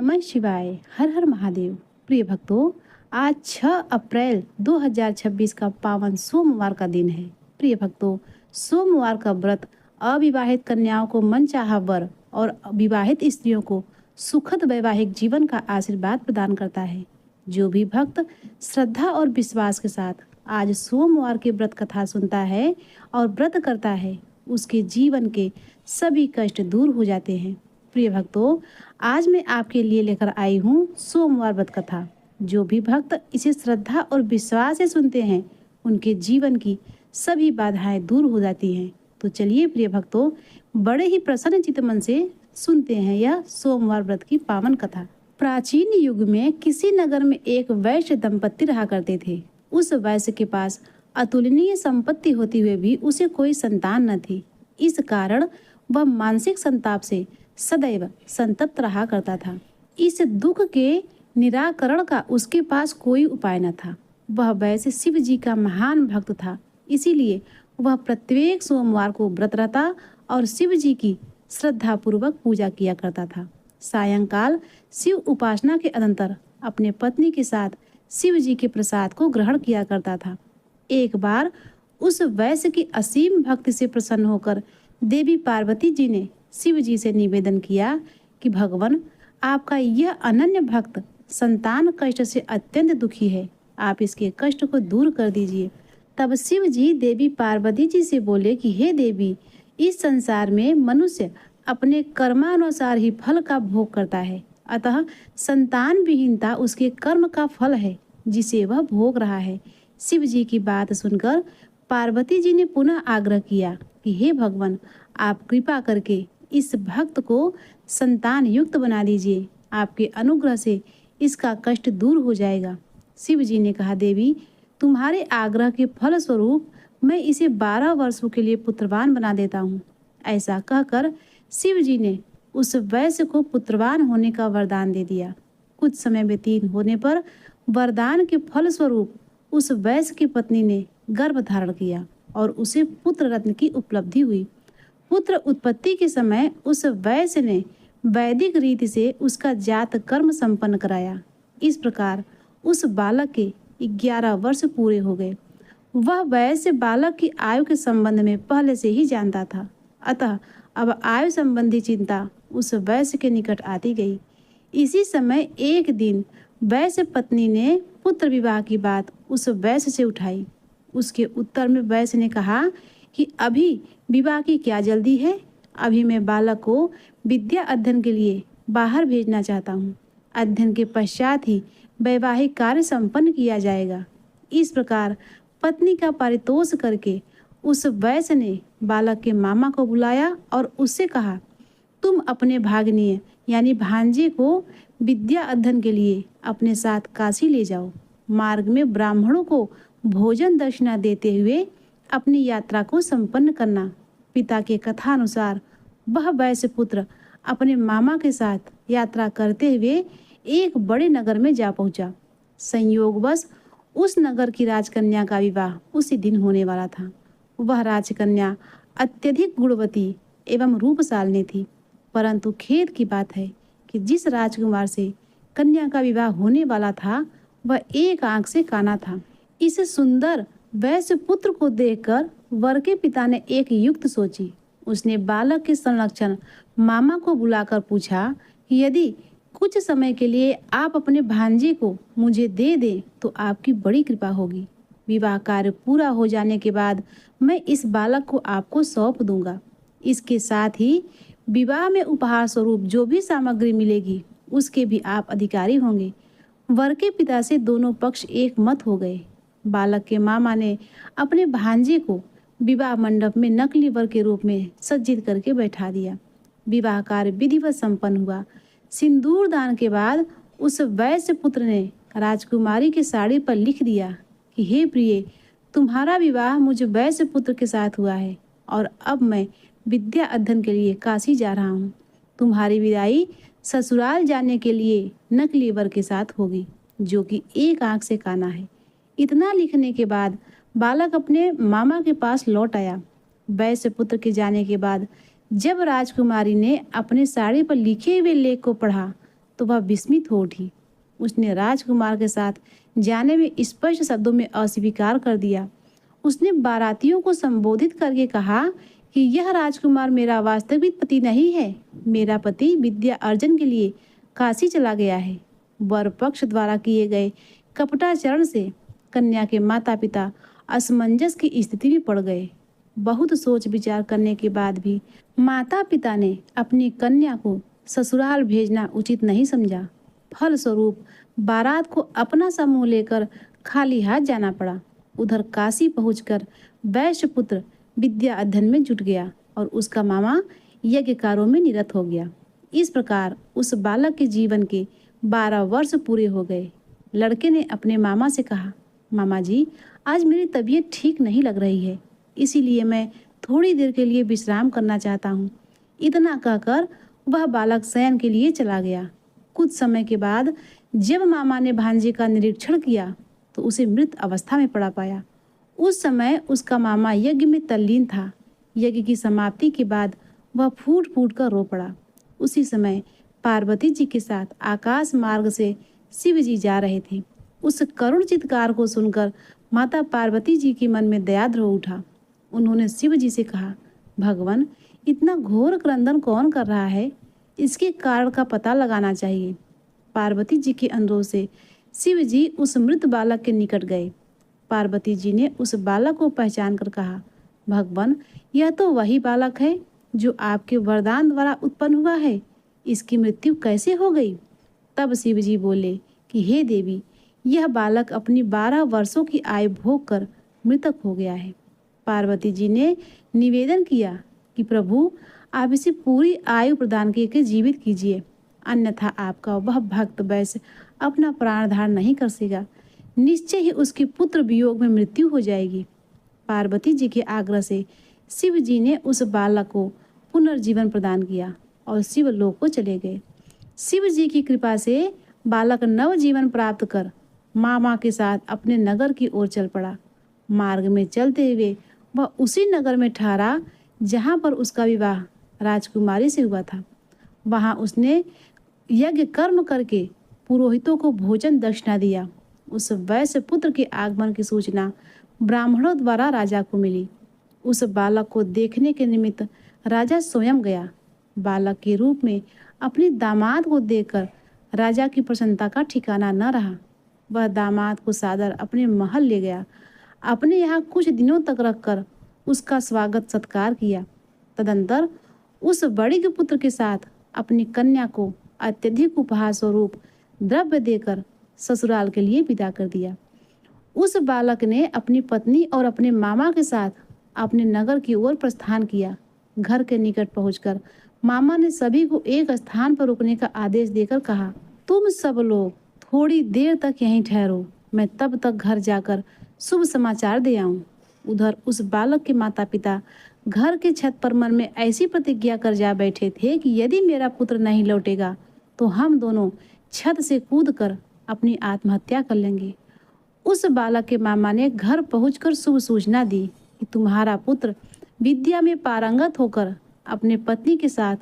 नमः शिवाय। हर हर महादेव। प्रिय भक्तों, आज 6 अप्रैल 2026 का पावन सोमवार का दिन है। प्रिय भक्तों, सोमवार का व्रत अविवाहित कन्याओं को मनचाहा वर और विवाहित स्त्रियों को सुखद वैवाहिक जीवन का आशीर्वाद प्रदान करता है। जो भी भक्त श्रद्धा और विश्वास के साथ आज सोमवार के व्रत कथा सुनता है और व्रत करता है, उसके जीवन के सभी कष्ट दूर हो जाते हैं। प्रिय भक्तों, आज मैं आपके लिए लेकर आई हूँ सोमवार व्रत कथा। जो भी भक्त इसे श्रद्धा और विश्वास से सुनते हैं, उनके जीवन की सभी बाधाएं दूर हो जाती हैं। तो चलिए प्रिय भक्तों, बड़े ही प्रसन्न चित्त मन से सुनते हैं यह सोमवार व्रत की पावन कथा। प्राचीन युग में किसी नगर में एक वैश्य दंपत्ति रहा करते थे। उस वैश्य के पास अतुलनीय संपत्ति होते हुए भी उसे कोई संतान न थी। इस कारण वह मानसिक संताप से सदैव संतप्त रहा करता था। इस दुख के निराकरण का उसके पास कोई उपाय न था। वह वैसे शिव जी का महान भक्त था, इसीलिए वह प्रत्येक सोमवार को व्रत रहता और शिव जी की श्रद्धा पूर्वक पूजा किया करता था। सायंकाल शिव उपासना के अनंतर अपने पत्नी के साथ शिव जी के प्रसाद को ग्रहण किया करता था। एक बार उस वैश्य की असीम भक्ति से प्रसन्न होकर देवी पार्वती जी ने शिव जी से निवेदन किया कि भगवान, आपका यह अनन्य भक्त संतान कष्ट से अत्यंत दुखी है, आप इसके कष्ट को दूर कर दीजिए। तब शिव जी देवी पार्वती जी से बोले कि हे देवी, इस संसार में मनुष्य अपने कर्मानुसार ही फल का भोग करता है, अतः संतान विहीनता उसके कर्म का फल है जिसे वह भोग रहा है। शिव जी की बात सुनकर पार्वती जी ने पुनः आग्रह किया कि हे भगवान, आप कृपा करके इस भक्त को संतान युक्त बना दीजिए, आपके अनुग्रह से इसका कष्ट दूर हो जाएगा। शिव जी ने कहा, देवी, तुम्हारे आग्रह के फल स्वरूप मैं इसे 12 वर्षों के लिए पुत्रवान बना देता हूँ। ऐसा कहकर शिव जी ने उस वैश्य को पुत्रवान होने का वरदान दे दिया। कुछ समय व्यतीत होने पर वरदान के फल स्वरूप उस वैश्य की पत्नी ने गर्भ धारण किया और उसे पुत्र रत्न की उपलब्धि हुई। पुत्र उत्पत्ति के समय उस वैश्य ने वैदिक रीति से उसका जात कर्म संपन्न कराया। इस प्रकार उस बालक के 11 वर्ष पूरे हो गए। वह वैश्य बालक की आयु के संबंध में पहले से ही जानता था, अतः अब आयु संबंधी चिंता उस वैश्य के निकट आती गई। इसी समय एक दिन वैश्य पत्नी ने पुत्र विवाह की बात उस वैश्य से उठाई। उसके उत्तर में वैश्य ने कहा कि अभी विवाह की क्या जल्दी है, अभी मैं बालक को विद्या अध्ययन के लिए बाहर भेजना चाहता हूँ। अध्ययन के पश्चात ही वैवाहिक कार्य संपन्न किया जाएगा। इस प्रकार पत्नी का पारितोष करके उस वैश्य ने बालक के मामा को बुलाया और उससे कहा, तुम अपने भाग्ने यानी भांजे को विद्या अध्ययन के लिए अपने साथ काशी ले जाओ। मार्ग में ब्राह्मणों को भोजन दक्षिणा देते हुए अपनी यात्रा को संपन्न करना। पिता के कथानुसार वह वैश्य पुत्र अपने मामा के साथ यात्रा करते हुए एक बड़े नगर में जा पहुंचा। संयोगवश उस नगर की राजकन्या का विवाह उसी दिन होने वाला था। वह राजकन्या अत्यधिक गुणवती एवं रूपशालिनी थी, परंतु खेद की बात है कि जिस राजकुमार से कन्या का विवाह होने वाला था वह एक आंख से काना था। इस सुंदर वैश्य पुत्र को देखकर वर के पिता ने एक युक्ति सोची। उसने बालक के संरक्षण मामा को बुलाकर पूछा कि यदि कुछ समय के लिए आप अपने भांजे को मुझे दे दें तो आपकी बड़ी कृपा होगी। विवाह कार्य पूरा हो जाने के बाद मैं इस बालक को आपको सौंप दूंगा। इसके साथ ही विवाह में उपहार स्वरूप जो भी सामग्री मिलेगी उसके भी आप अधिकारी होंगे। वर के पिता से दोनों पक्ष एक मत हो गए। बालक के मामा ने अपने भांजे को विवाह मंडप में नकली वर के रूप में सज्जित करके बैठा दिया। विवाह कार्य विधिवत संपन्न हुआ। सिंदूर दान के बाद उस वैश्य पुत्र ने राजकुमारी की साड़ी पर लिख दिया कि हे प्रिय, तुम्हारा विवाह मुझ वैश्य पुत्र के साथ हुआ है और अब मैं विद्या अध्ययन के लिए काशी जा रहा हूँ। तुम्हारी विदाई ससुराल जाने के लिए नकली वर के साथ होगी, जो कि एक आंख से काना है। इतना लिखने के बाद बालक अपने मामा के पास लौट आया। वैश्य पुत्र के जाने के बाद जब राजकुमारी ने अपने साड़ी पर लिखे हुए लेख को पढ़ा तो वह विस्मित हो उठी। उसने राजकुमार के साथ जाने में स्पष्ट शब्दों में अस्वीकार कर दिया। उसने बारातियों को संबोधित करके कहा कि यह राजकुमार मेरा वास्तविक पति नहीं है। मेरा पति विद्या अर्जन के लिए काशी चला गया है। वर पक्ष द्वारा किए गए कपटाचरण से कन्या के माता पिता असमंजस की स्थिति में पड़ गए। बहुत सोच विचार करने के बाद भी माता पिता ने अपनी कन्या को ससुराल भेजना उचित नहीं समझा। फलस्वरूप बारात को अपना समूह लेकर खाली हाथ जाना पड़ा। उधर काशी पहुंचकर वैश्य पुत्र विद्या अध्ययन में जुट गया और उसका मामा यज्ञ कार्यों में निरत हो गया। इस प्रकार उस बालक के जीवन के 12 वर्ष पूरे हो गए। लड़के ने अपने मामा से कहा, मामा जी, आज मेरी तबीयत ठीक नहीं लग रही है, इसीलिए मैं थोड़ी देर के लिए विश्राम करना चाहता हूँ। इतना कहकर वह बालक शयन के लिए चला गया। कुछ समय के बाद जब मामा ने भांजे का निरीक्षण किया तो उसे मृत अवस्था में पड़ा पाया। उस समय उसका मामा यज्ञ में तल्लीन था। यज्ञ की समाप्ति के बाद वह फूट फूट कर रो पड़ा। उसी समय पार्वती जी के साथ आकाश मार्ग से शिव जी जा रहे थे। उस करुण चित्कार को सुनकर माता पार्वती जी के मन में दयाद्र हो उठा। उन्होंने शिव जी से कहा, भगवान, इतना घोर क्रंदन कौन कर रहा है? इसके कारण का पता लगाना चाहिए। पार्वती जी के अनुरोध से शिव जी उस मृत बालक के निकट गए। पार्वती जी ने उस बालक को पहचान कर कहा, भगवान, यह तो वही बालक है जो आपके वरदान द्वारा उत्पन्न हुआ है। इसकी मृत्यु कैसे हो गई? तब शिव जी बोले कि हे देवी, यह बालक अपनी 12 वर्षों की आयु भोग कर मृतक हो गया है। पार्वती जी ने निवेदन किया कि प्रभु, आप इसे पूरी आयु प्रदान करके जीवित कीजिए, अन्यथा आपका वह भक्त वैश्य अपना प्राण धारण नहीं कर सकेगा। निश्चय ही उसके पुत्र वियोग में मृत्यु हो जाएगी। पार्वती जी के आग्रह से शिव जी ने उस बालक को पुनर्जीवन प्रदान किया और शिव लोक को चले गए। शिव जी की कृपा से बालक नवजीवन प्राप्त कर मामा के साथ अपने नगर की ओर चल पड़ा। मार्ग में चलते हुए वह उसी नगर में ठहरा जहाँ पर उसका विवाह राजकुमारी से हुआ था। वहाँ उसने यज्ञ कर्म करके पुरोहितों को भोजन दक्षिणा दिया। उस वैश्य पुत्र के आगमन की सूचना ब्राह्मणों द्वारा राजा को मिली। उस बालक को देखने के निमित्त राजा स्वयं गया। बालक के रूप में अपने दामाद को देखकर राजा की प्रसन्नता का ठिकाना न रहा। वह दामाद को सादर अपने महल ले गया। अपने यहाँ कुछ दिनों तक रखकर उसका स्वागत सत्कार किया। तदंतर उस बड़े के पुत्र के साथ अपनी कन्या को अत्यधिक उपहार स्वरूप द्रव्य देकर ससुराल के लिए विदा कर दिया। उस बालक ने अपनी पत्नी और अपने मामा के साथ अपने नगर की ओर प्रस्थान किया। घर के निकट पहुंचकर मामा ने सभी को एक स्थान पर रुकने का आदेश देकर कहा, तुम सब लोग थोड़ी देर तक यहीं ठहरो, मैं तब तक घर जाकर शुभ समाचार दे आऊं। उधर उस बालक के माता पिता घर के छत पर मन में ऐसी प्रतिज्ञा कर जा बैठे थे कि यदि मेरा पुत्र नहीं लौटेगा तो हम दोनों छत से कूदकर अपनी आत्महत्या कर लेंगे। उस बालक के मामा ने घर पहुंचकर शुभ सूचना दी कि तुम्हारा पुत्र विद्या में पारंगत होकर अपने पत्नी के साथ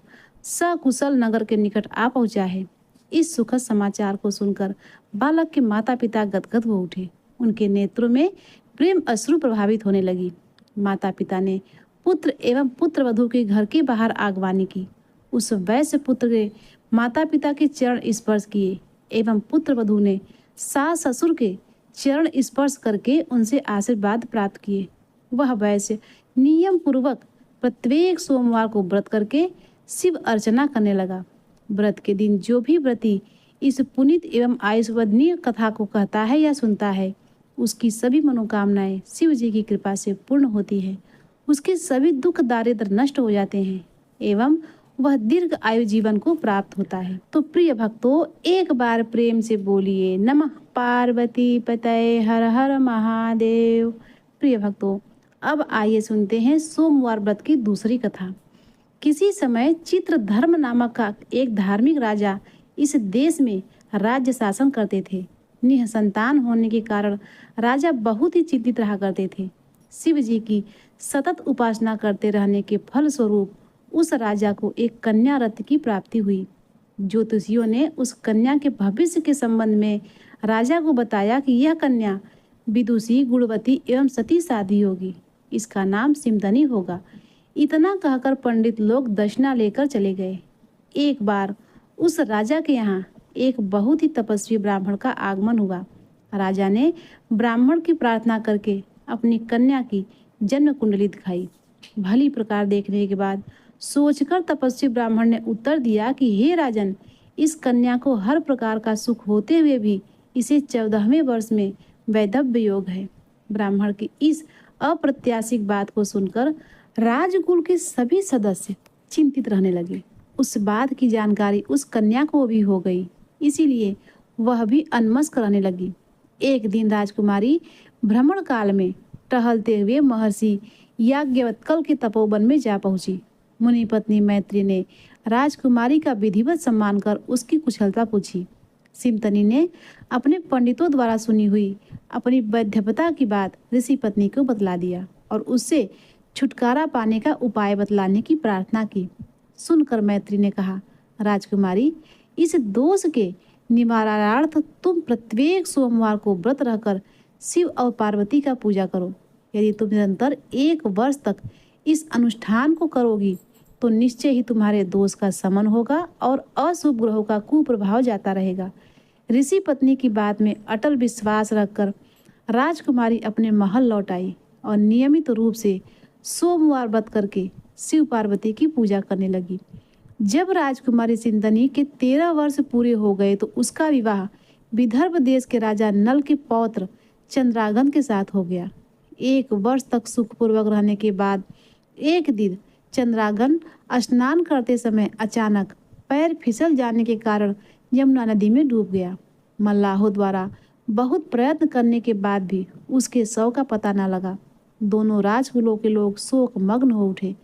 सकुशल नगर के निकट आ पहुंचा है। इस सुखद समाचार को सुनकर बालक के माता पिता गदगद हो उठे। उनके नेत्रों में प्रेम अश्रु प्रभावित होने लगी। माता पिता ने पुत्र एवं पुत्र वधू के घर के बाहर आगवानी की। उस वैश्य पुत्र के माता पिता के चरण स्पर्श किए एवं पुत्र वधू ने सास ससुर के चरण स्पर्श करके उनसे आशीर्वाद प्राप्त किए। वह वैश्य नियम पूर्वक प्रत्येक सोमवार को व्रत करके शिव अर्चना करने लगा। व्रत के दिन जो भी व्रती इस पुनीत एवं आयुष्वदनीय कथा को कहता है या सुनता है, उसकी सभी मनोकामनाएं शिव जी की कृपा से पूर्ण होती है। उसके सभी दुख दारिद्र नष्ट हो जाते हैं एवं वह दीर्घ आयु जीवन को प्राप्त होता है। तो प्रिय भक्तों, एक बार प्रेम से बोलिए नमः पार्वती पतये हर हर महादेव। प्रिय भक्तों, अब आइए सुनते हैं सोमवार व्रत की दूसरी कथा। किसी समय चित्रधर्म नामक का एक धार्मिक राजा इस देश में राज्य शासन करते थे। निसंतान होने के कारण राजा बहुत ही चिंतित रहा करते थे। शिव जी की सतत उपासना करते रहने के फल स्वरूप उस राजा को एक कन्या रत्न की प्राप्ति हुई। ज्योतिषियों ने उस कन्या के भविष्य के संबंध में राजा को बताया कि यह कन्या विदुषी, गुणवती एवं सती शादी होगी। इसका नाम सिमदनी होगा। इतना कहकर पंडित लोग दक्षिणा लेकर चले गए। एक बार उस राजा के यहाँ एक बहुत ही तपस्वी ब्राह्मण का आगमन हुआ। राजा ने ब्राह्मण की प्रार्थना करके अपनी कन्या की जन्म कुंडली दिखाई। भली प्रकार देखने के बाद सोचकर तपस्वी ब्राह्मण ने उत्तर दिया कि हे राजन, इस कन्या को हर प्रकार का सुख होते हुए भी इसे 14वें वर्ष में वैधव्य योग है। ब्राह्मण की इस अप्रत्याशित बात को सुनकर राजकुल के सभी सदस्य चिंतित रहने लगे। उस बात की जानकारी उस कन्या को भी हो गई, इसीलिए वह भी अनमस्क रहने लगी। एक दिन राजकुमारी भ्रमण काल में टहलते हुए महर्षि याज्ञवल्क्य के तपोवन में जा पहुंची। मुनि पत्नी मैत्री ने राजकुमारी का विधिवत सम्मान कर उसकी कुशलता पूछी। सिमतनी ने अपने पंडितों द्वारा सुनी हुई अपनी वैधव्यता की बात ऋषि पत्नी को बतला दिया और उससे छुटकारा पाने का उपाय बतलाने की प्रार्थना की। सुनकर मैत्री ने कहा, राजकुमारी, इस दोष के निवारणार्थ तुम प्रत्येक सोमवार को व्रत रहकर शिव और पार्वती का पूजा करो। यदि तुम निरंतर 1 वर्ष तक इस अनुष्ठान को करोगी तो निश्चय ही तुम्हारे दोष का शमन होगा और अशुभ ग्रहों का कुप्रभाव जाता रहेगा। ऋषि पत्नी की बात में अटल विश्वास रखकर राजकुमारी अपने महल लौट आई और नियमित रूप से सोमवार व्रत करके शिव पार्वती की पूजा करने लगी। जब राजकुमारी सिमदनी के 13 वर्ष पूरे हो गए तो उसका विवाह विदर्भ देश के राजा नल के पौत्र चंद्रागन के साथ हो गया। 1 वर्ष तक सुखपूर्वक रहने के बाद एक दिन चंद्रागन स्नान करते समय अचानक पैर फिसल जाने के कारण यमुना नदी में डूब गया। मल्लाहों द्वारा बहुत प्रयत्न करने के बाद भी उसके शव का पता न लगा। दोनों राजकुलों के लोग शोक मग्न हो उठे।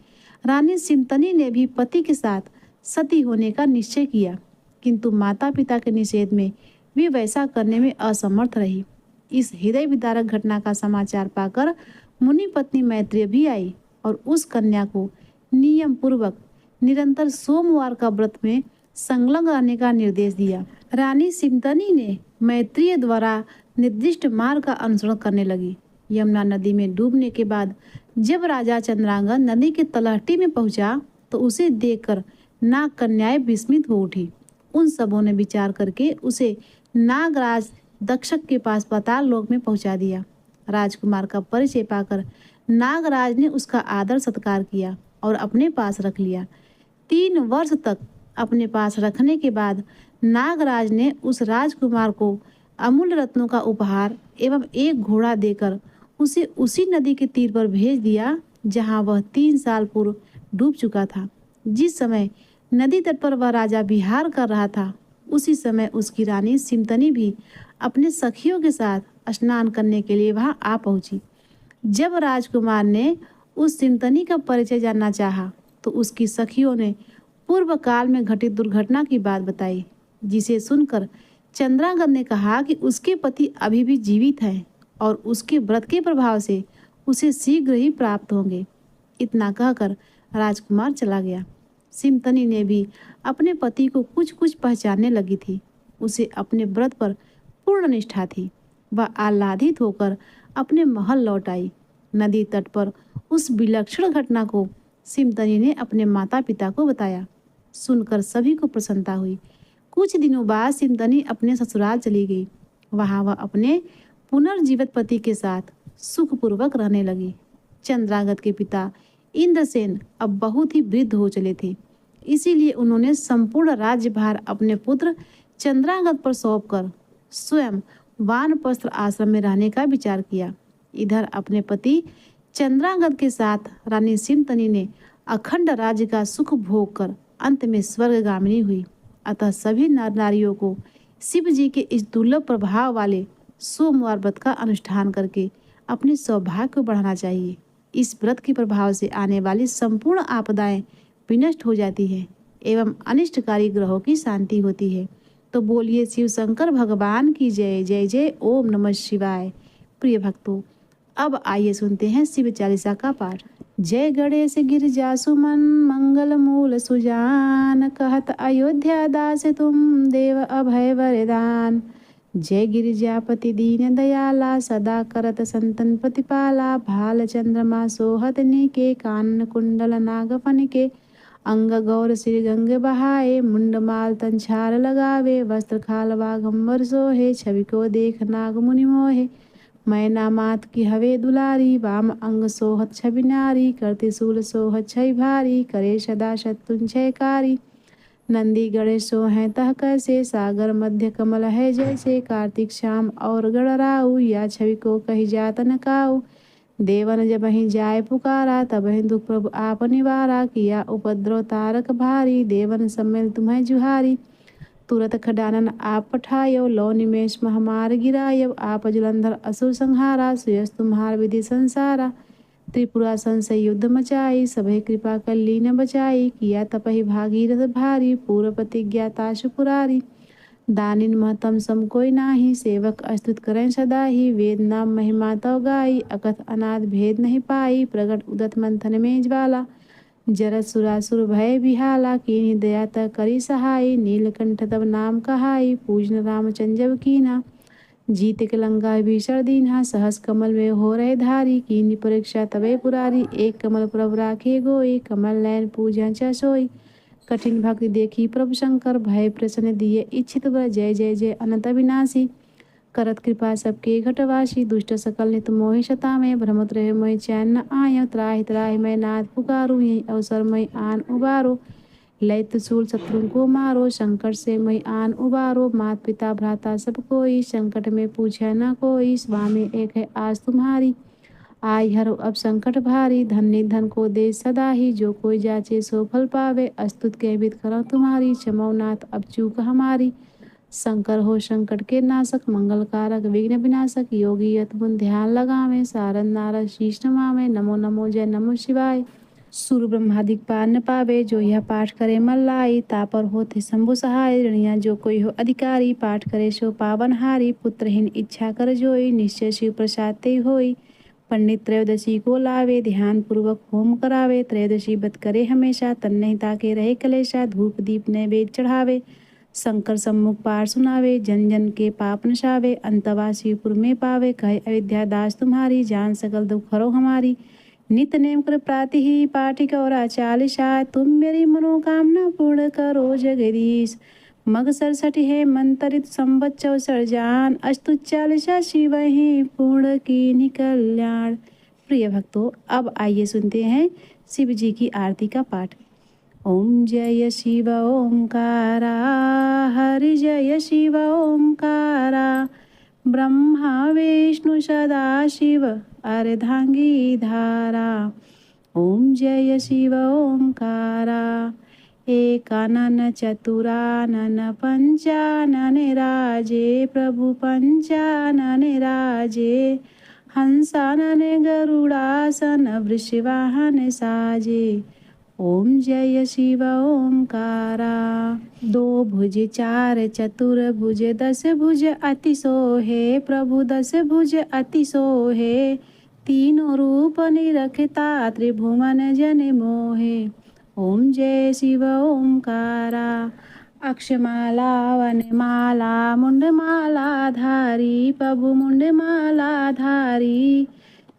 रानी सिमतनी ने भी पति के साथ सती होने का निश्चय किया, किंतु माता पिता के निषेध में वे वैसा करने में असमर्थ रही। इस हृदय विदारक घटना का समाचार पाकर मुनि पत्नी मैत्रेय भी आई और उस कन्या को नियम पूर्वक निरंतर सोमवार का व्रत में संलग्न रहने का निर्देश दिया। रानी सिमतनी ने मैत्रेय द्वारा निर्दिष्ट मार्ग का अनुसरण करने लगी। यमुना नदी में डूबने के बाद जब राजा चंद्रांगन नदी के तलहटी में पहुंचा तो उसे देखकर नाग कन्याएं विस्मित हो उठी। उन सबों ने विचार करके उसे नागराज दक्षक के पास पाताल लोक में पहुंचा दिया। राजकुमार का परिचय पाकर नागराज ने उसका आदर सत्कार किया और अपने पास रख लिया। 3 वर्ष तक अपने पास रखने के बाद नागराज ने उस राजकुमार को अमूल्य रत्नों का उपहार एवं एक घोड़ा देकर उसे उसी नदी के तीर पर भेज दिया जहां वह 3 साल पूर्व डूब चुका था। जिस समय नदी तट पर वह राजा विहार कर रहा था, उसी समय उसकी रानी सिमतनी भी अपने सखियों के साथ स्नान करने के लिए वहां आ पहुंची। जब राजकुमार ने उस सिमतनी का परिचय जानना चाहा तो उसकी सखियों ने पूर्व काल में घटित दुर्घटना की बात बताई, जिसे सुनकर चंद्रांगन ने कहा कि उसके पति अभी भी जीवित हैं और उसके व्रत के प्रभाव से उसे शीघ्र ही प्राप्त होंगे। इतना कहकर राजकुमार चला गया। सिमतनी ने भी अपने पति को कुछ कुछ पहचानने लगी थी। उसे अपने व्रत पर पूर्ण निष्ठा थी। वह आह्लादित होकर अपने महल लौट आई। नदी तट पर उस विलक्षण घटना को सिमतनी ने अपने माता पिता को बताया। सुनकर सभी को प्रसन्नता हुई। कुछ दिनों बाद सिमतनी अपने ससुराल चली गई। वहां वह अपने पुनर्जीवित पति के साथ सुखपूर्वक रहने लगी। चंद्रांगत के पिता इंद्रसेन अब बहुत ही वृद्ध हो चले थे, इसीलिए उन्होंने संपूर्ण राज्यभार अपने पुत्र चंद्रांगत पर सौंपकर स्वयं वानप्रस्थ आश्रम में रहने का विचार किया। इधर अपने पति चंद्रांगत के साथ रानी सिमतनी ने अखंड राज्य का सुख भोग कर अंत में स्वर्गगामिनी हुई। अतः सभी नर नारियों को शिव जी के इस दुर्लभ प्रभाव वाले सोमवार व्रत का अनुष्ठान करके अपने सौभाग्य को बढ़ाना चाहिए। इस व्रत के प्रभाव से आने वाली संपूर्ण आपदाएं विनष्ट हो जाती है एवं अनिष्टकारी ग्रहों की शांति होती है। तो बोलिए शिव शंकर भगवान की जय। जय जय ओम नमः शिवाय। प्रिय भक्तों, अब आइए सुनते हैं शिव चालीसा का पाठ। जय गणेश गिरजा सुमन मंगल मूल सुजान, कहत अयोध्या दास तुम देव अभय वरदान। जय गिरिजापति दीन दयाला, सदा करत संतन प्रतिपाला। भाल चंद्रमा सोहत के, कानन कुंडल नागफन के। अंग गौर सिर गंग बहाए, मुंड माल तन छाल लगावे। वस्त्र खाल बाघंबर सोहे, छवि को देख नाग मुनि मोहे। मैना मात की हवे दुलारी, वाम अंग सोहत छवि नारी। करती शूल सोहत छई भारी, करे सदा शत्रुन छयकारी। नंदी गणेश सोहें तह कैसे, सागर मध्य कमल है जैसे। कार्तिक श्याम और गणराऊ, या छवि को कही जात न काऊ। देवन जब ही जाय पुकारा, तब ही दुख प्रभु आप निवारा। किया उपद्रव तारक भारी, देवन सम्मिल तुम्हें जुहारी। तुरत खडानन आप पठायो, लौ निमेष महामार गिरायो। आप जलंधर असुर संहारा, सुयस तुम्हार विधि संसारा। त्रिपुरा संशय युद्ध मचाई, सभय कृपा कर लीन बचाई। किया तपहि भागीरथ भारी, पूर्व प्रतिज्ञा ताशु पुरारी। दानिन महतम सम कोई नाही, सेवक अस्तुत करें सदा ही। वेद नाम महिमा तव गाई, अकथ अनाथ भेद नहीं पाई। प्रगट उदत मंथन में ज्वाला, जरत सुरासुर भय बिहाला। कीन्ही दया त करी सहाय, नीलकंठ तब नाम कहाई। पूजन रामचंद्र जब कीन्हा, जीत के लंका भीषण दीन्हा। सहस कमल में हो रहे धारी, कीन्ही परीक्षा तबे पुरारी। एक कमल प्रभु राखे गोई, कमल नयन पूजा च सोई। कठिन भक्ति देखी प्रभु शंकर, भय प्रसन्न दिए इच्छित वर। जय जय जय अनंत विनाशी, करत कृपा सबके घटवासी। दुष्ट सकल नित मोहि शतामे, भ्रमत रहे मोहि चैन न आय। त्राहि त्राहि मैं नाथ पुकारू, यही अवसर मैं आन उबारो। लय त्रिशूल शत्रु को मारो, संकट से मैं आन उबारो। मात पिता भ्राता सब कोई, संकट में पूछे न कोई। स्वामी एक है आस तुम्हारी, आई हरो अब संकट भारी। धन्य धन को दे सदा ही, जो कोई जाचे सो फल पावे। अस्तुत के विद करो तुम्हारी, क्षमो नाथ अब चूक हमारी। शंकर हो संकट के नाशक, मंगल कारक विघ्न विनाशक। योगी यतमुन ध्यान लगावे, सारन नारद शीश नमावे। नमो नमो जय नमो शिवाय, सुर ब्रह्मादिक पार न पावे। जो यह पाठ करे मन लाई, तापर होते शंभु सहाय। ऋणिया जो कोई हो अधिकारी, पाठ करे सो पावन हारी। पुत्रहीन इच्छा कर जोई, निश्चय शिव प्रसाद ते होई। पंडित त्रयोदशी को लावे, ध्यान पूर्वक होम करावे। त्रयोदशी व्रत करे हमेशा, तन नहीं ताके रहे कलेशा। धूप दीप नैवेद्य चढ़ावे, शंकर सम्मुख पाठ सुनावे। जन जन के पाप नशावे, अंतवा शिवपुर में पावे। कहे अयोध्या दास तुम्हारी, जान सकल दुख हरो हमारी। नित नेम कर प्राति ही पाठिक और चालीसा, तुम मेरी मनोकामना पूर्ण करो जगदीश। मग 67 है मंत्रित संवत 64 जान, अस्तुत चालीसा शिव ही पूर्ण की कल्याण। प्रिय भक्तों, अब आइए सुनते हैं शिव जी की आरती का पाठ। ओम जय शिव ओंकारा, हरि जय शिव ओंकारा। ब्रह्मा विष्णु सदा शिव, अर्धांगी धारा। ओम जय शिव ओंकारा, एकानन चतुरानन पंचानन राजे। प्रभु पंचानन राजे, हंसानन गरुड़ासन वृषवाहन साजे। ओम जय शिव ओंकारा। दो भुज चार चतुर्भुज, 10 भुज अति सोहे। प्रभु 10 भुज अति सोहे, तीनों रूप निरखता त्रिभुवन जन मोहे। ओम जय शिव ओंकारा। अक्षमाला वनमाला मुंडमाला धारी। प्रभु मुंडमाला धारी,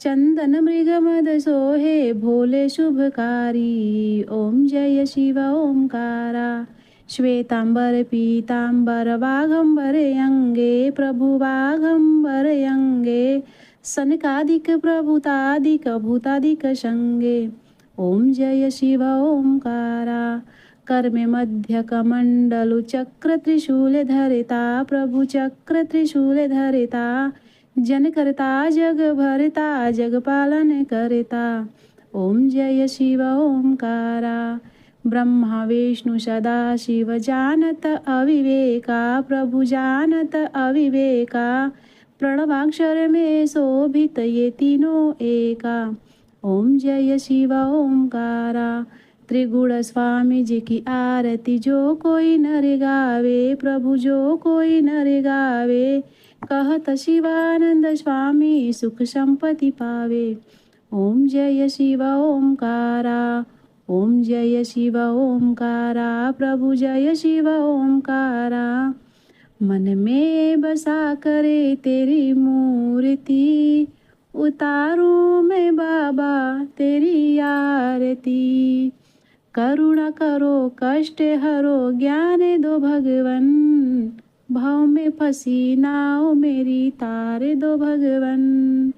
चंदन मृग मद सोहे भोले शुभकारी। ओम जय शिव ओंकारा। श्वेतांबर पीतांबर बाघंबर अंगे। प्रभु बाघंबर अंगे, सनकादिक प्रभुतादिक भूतादिक संगे। ओम जय शिव ओंकारा। कर में मध्य कमंडलु, चक्र त्रिशूल धरिता। प्रभु चक्र त्रिशूल धरिता, जन करता जग भरता। जग पालन करता। ओम जय शिव ओंकारा। ब्रह्मा विष्णु सदा शिव, जानत अविवेका। प्रभु जानत अविवेका, प्रणवाक्षर में शोभित ये तीनों एका। ओम जय शिव ओंकारा। त्रिगुण स्वामी जी की आरती, जो कोई नर गावे। प्रभु जो कोई नर गावे, कहत शिवानंद स्वामी सुख संपत्ति पावे। ओम जय शिव ओमकारा, ओम जय शिव ओमकारा, प्रभु जय शिव ओमकारा। मन में बसा करे तेरी मूर्ति, उतारूं मैं बाबा तेरी आरती। करुणा करो कष्ट हरो ज्ञान दो भगवन, भाव में फंसी नाव मेरी तार दो भगवन।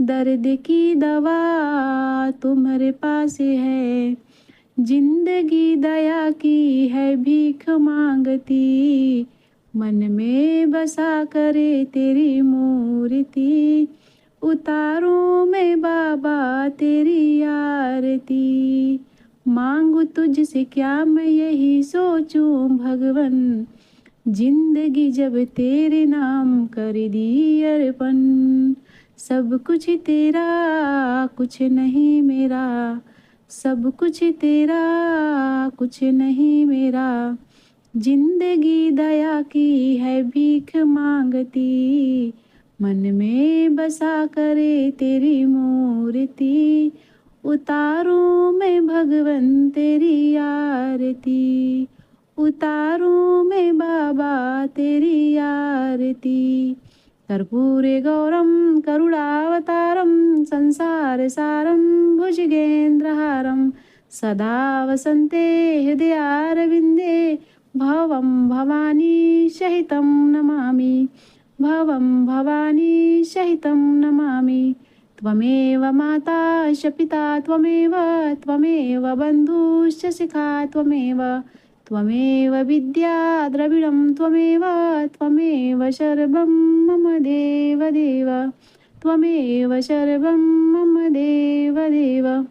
दर्द की दवा तुम्हारे पास है, जिंदगी दया की है भीख मांगती। मन में बसा करे तेरी मूर्ति, उतारूं मैं बाबा तेरी आरती। मांगू तुझसे क्या मैं यही सोचूं भगवन, जिंदगी जब तेरे नाम कर दी अर्पण। सब कुछ तेरा कुछ नहीं मेरा, सब कुछ तेरा कुछ नहीं मेरा। जिंदगी दया की है भीख मांगती, मन में बसा करे तेरी मूर्ति। उतारूं मैं भगवन तेरी आरती, उतारूं मैं बाबा तेरी आरती। कर्पूरे गौरम करुणावतारम, संसार सारम भुजगेन्द्रहारम। सदा वसन्ते हृदयारविन्दे, भवं भवानी सहितं नमामि, भवं भवानी सहितं नमामि। त्वमेव माता च पिता त्वमेव, त्वमेव बन्धुश्च शिखा त्वमेव, त्वमेव विद्या द्रविणं त्वमेव, त्वमेव सर्वं मम देव देव, त्वमेव सर्वं मम देव देव।